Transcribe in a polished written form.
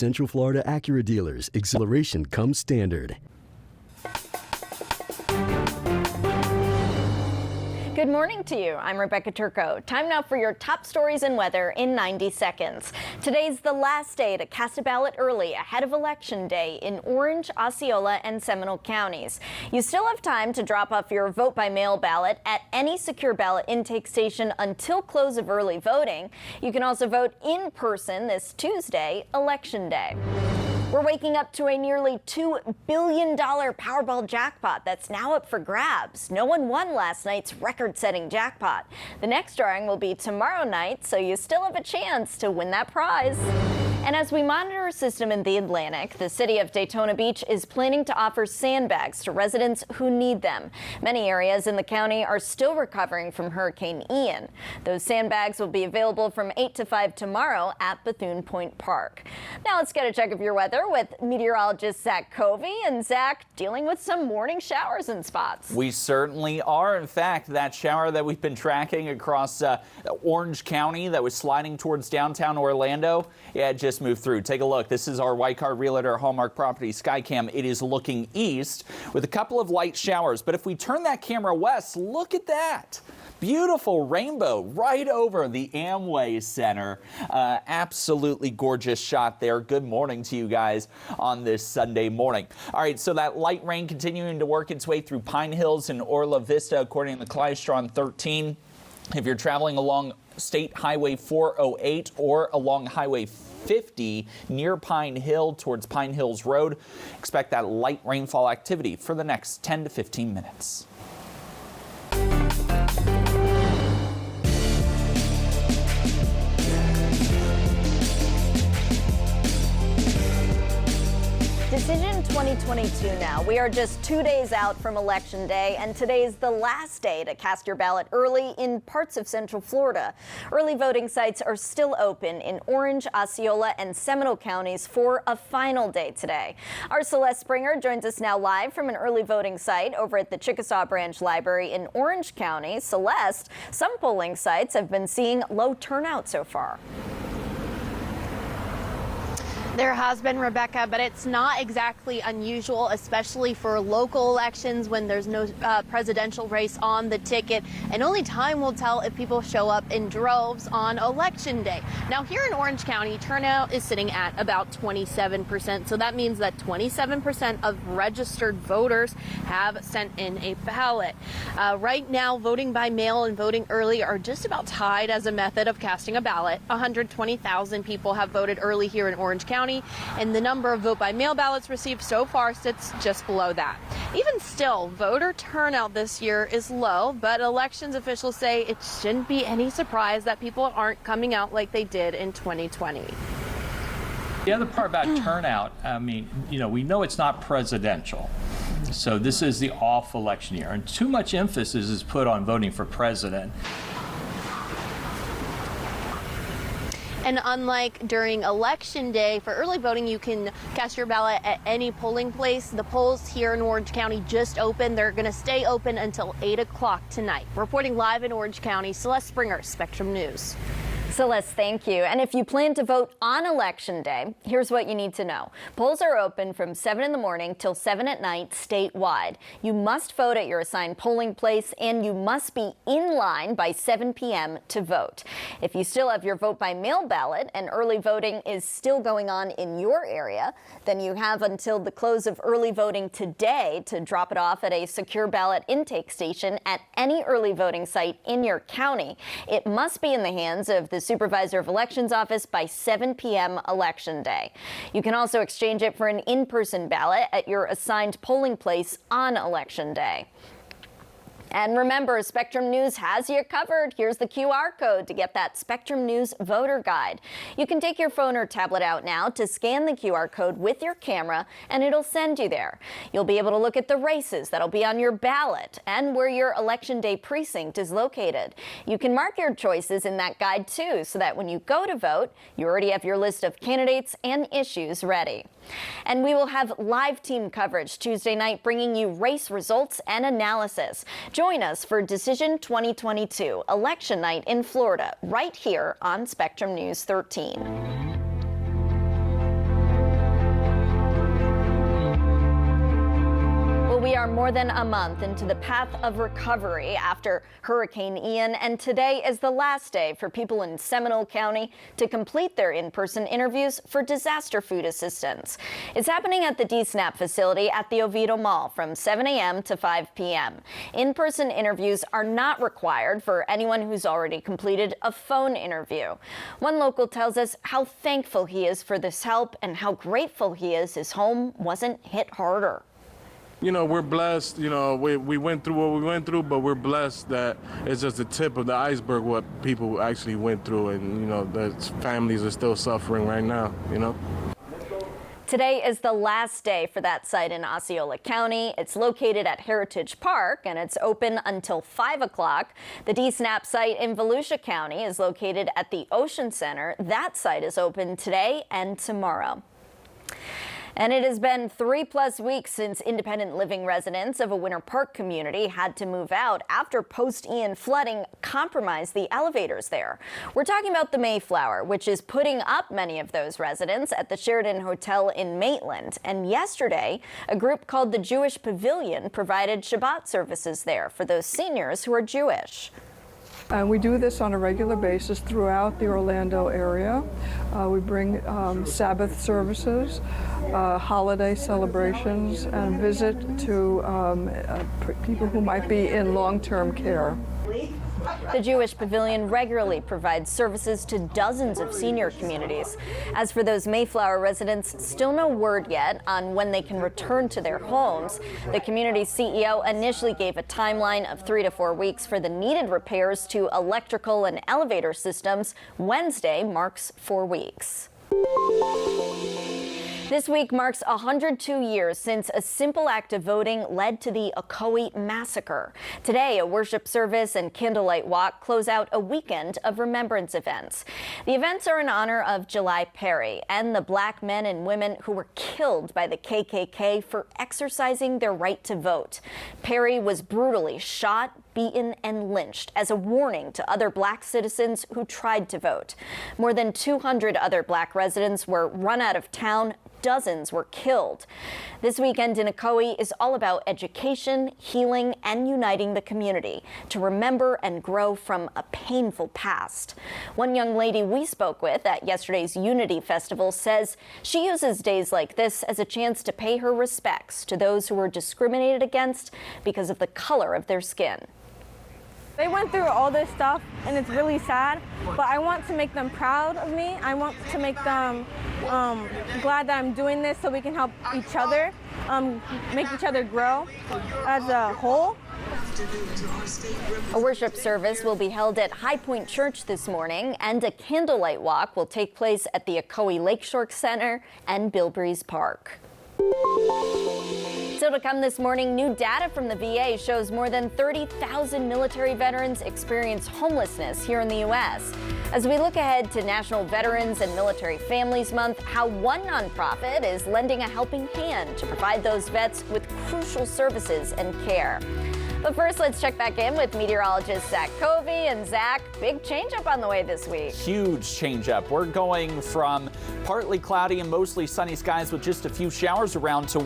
Central Florida Acura dealers, acceleration comes standard. Good morning to you. I'm Rebecca Turco. Time now for your top stories and weather in 90 seconds. Today's the last day to cast a ballot early ahead of Election Day in Orange, Osceola, and Seminole counties. You still have time to drop off your vote-by-mail ballot at any secure ballot intake station until close of early voting. You can also vote in person this Tuesday, Election Day. We're waking up to a nearly $2 billion Powerball jackpot that's now up for grabs. No one won last night's record-setting jackpot. The next drawing will be tomorrow night, so you still have a chance to win that prize. And as we monitor a system in the Atlantic, the city of Daytona Beach is planning to offer sandbags to residents who need them. Many areas in the county are still recovering from Hurricane Ian. Those sandbags will be available from 8 to 5 tomorrow at Bethune Point Park. Now let's get a check of your weather with meteorologist Zach Covey. And Zach, dealing with some morning showers in spots. We certainly are. In fact, that shower that we've been tracking across Orange County that was sliding towards downtown Orlando, it just moved through. Take a look. This is our White Car Realtor Hallmark Property Skycam. It is looking east with a couple of light showers. But if we turn that camera west, look at that. Beautiful rainbow right over the Amway Center. Absolutely gorgeous shot there. Good morning to you guys on this Sunday morning. All right, so that light rain continuing to work its way through Pine Hills and Orla Vista, according to Klystron 13. If you're traveling along State Highway 408 or along Highway 50 near Pine Hill towards Pine Hills Road, expect that light rainfall activity for the next 10 to 15 minutes. Decision 2022 now. We are just 2 days out from Election Day, and today's the last day to cast your ballot early in parts of Central Florida. Early voting sites are still open in Orange, Osceola, and Seminole counties for a final day today. Our Celeste Springer joins us now live from an early voting site over at the Chickasaw Branch Library in Orange County. Celeste, some polling sites have been seeing low turnout so far. There has been, Rebecca, but it's not exactly unusual, especially for local elections when there's no presidential race on the ticket. And only time will tell if people show up in droves on Election Day. Now, here in Orange County, turnout is sitting at about 27%. So that means that 27% of registered voters have sent in a ballot. Right now, voting by mail and voting early are just about tied as a method of casting a ballot. 120,000 people have voted early here in Orange County, and the number of vote-by-mail ballots received so far sits just below that. Even still, voter turnout this year is low, but elections officials say it shouldn't be any surprise that people aren't coming out like they did in 2020. The other part about turnout, I mean, we know it's not presidential. So this is the off election year, and too much emphasis is put on voting for president. And unlike during Election Day, for early voting, you can cast your ballot at any polling place. The polls here in Orange County just opened. They're going to stay open until 8 o'clock tonight. Reporting live in Orange County, Celeste Springer, Spectrum News. Celeste, thank you. And if you plan to vote on Election Day, here's what you need to know. Polls are open from 7 in the morning till 7 at night statewide. You must vote at your assigned polling place, and you must be in line by 7 p.m. to vote. If you still have your vote-by-mail ballot and early voting is still going on in your area, then you have until the close of early voting today to drop it off at a secure ballot intake station at any early voting site in your county. It must be in the hands of the Supervisor of Elections office by 7 p.m. Election Day. You can also exchange it for an in-person ballot at your assigned polling place on Election Day. And remember, Spectrum News has you covered. Here's the QR code to get that Spectrum News voter guide. You can take your phone or tablet out now to scan the QR code with your camera, and it'll send you there. You'll be able to look at the races that'll be on your ballot and where your Election Day precinct is located. You can mark your choices in that guide, too, so that when you go to vote, you already have your list of candidates and issues ready. And we will have live team coverage Tuesday night, bringing you race results and analysis. Join us for Decision 2022, Election Night in Florida, right here on Spectrum News 13. are more than a month into the path of recovery after Hurricane Ian, and today is the last day for people in Seminole County to complete their in-person interviews for disaster food assistance. It's happening at the DSNAP facility at the Oviedo Mall from 7 a.m. to 5 p.m. In-person interviews are not required for anyone who's already completed a phone interview. One local tells us how thankful he is for this help and how grateful he is his home wasn't hit harder. You know, we're blessed, you know, we went through what we went through, but we're blessed that it's just the tip of the iceberg what people actually went through, and, you know, the families are still suffering right now, you know. Today is the last day for that site in Osceola County. It's located at Heritage Park, and it's open until 5 o'clock. The DSNAP site in Volusia County is located at the Ocean Center. That site is open today and tomorrow. And it has been 3+ weeks since independent living residents of a Winter Park community had to move out after post-Ian flooding compromised the elevators there. We're talking about the Mayflower, which is putting up many of those residents at the Sheraton Hotel in Maitland. And yesterday, a group called the Jewish Pavilion provided Shabbat services there for those seniors who are Jewish. We do this on a regular basis throughout the Orlando area. We bring Sabbath services, holiday celebrations, and visit to people who might be in long-term care. The Jewish Pavilion regularly provides services to dozens of senior communities. As for those Mayflower residents, still no word yet on when they can return to their homes. The community's CEO initially gave a timeline of 3 to 4 weeks for the needed repairs to electrical and elevator systems. Wednesday marks 4 weeks. This week marks 102 years since a simple act of voting led to the Ocoee massacre. Today, a worship service and candlelight walk close out a weekend of remembrance events. The events are in honor of July Perry and the black men and women who were killed by the KKK for exercising their right to vote. Perry was brutally shot, beaten, and lynched as a warning to other black citizens who tried to vote. More than 200 other black residents were run out of town. Dozens were killed. This weekend in Ocoee is all about education, healing, and uniting the community to remember and grow from a painful past. One young lady we spoke with at yesterday's Unity Festival says she uses days like this as a chance to pay her respects to those who were discriminated against because of the color of their skin. They went through all this stuff, and it's really sad, but I want to make them proud of me. I want to make them glad that I'm doing this so we can help each other, make each other grow as a whole. A worship service will be held at High Point Church this morning, and a candlelight walk will take place at the Ocoee Lakeshore Center and Bilbrey's Park. Still to come this morning, new data from the VA shows more than 30,000 military veterans experience homelessness here in the U.S. As we look ahead to National Veterans and Military Families Month, how one nonprofit is lending a helping hand to provide those vets with crucial services and care. But first, let's check back in with meteorologist Zach Covey. And Zach, big change-up on the way this week. Huge change-up. We're going from partly cloudy and mostly sunny skies with just a few showers around to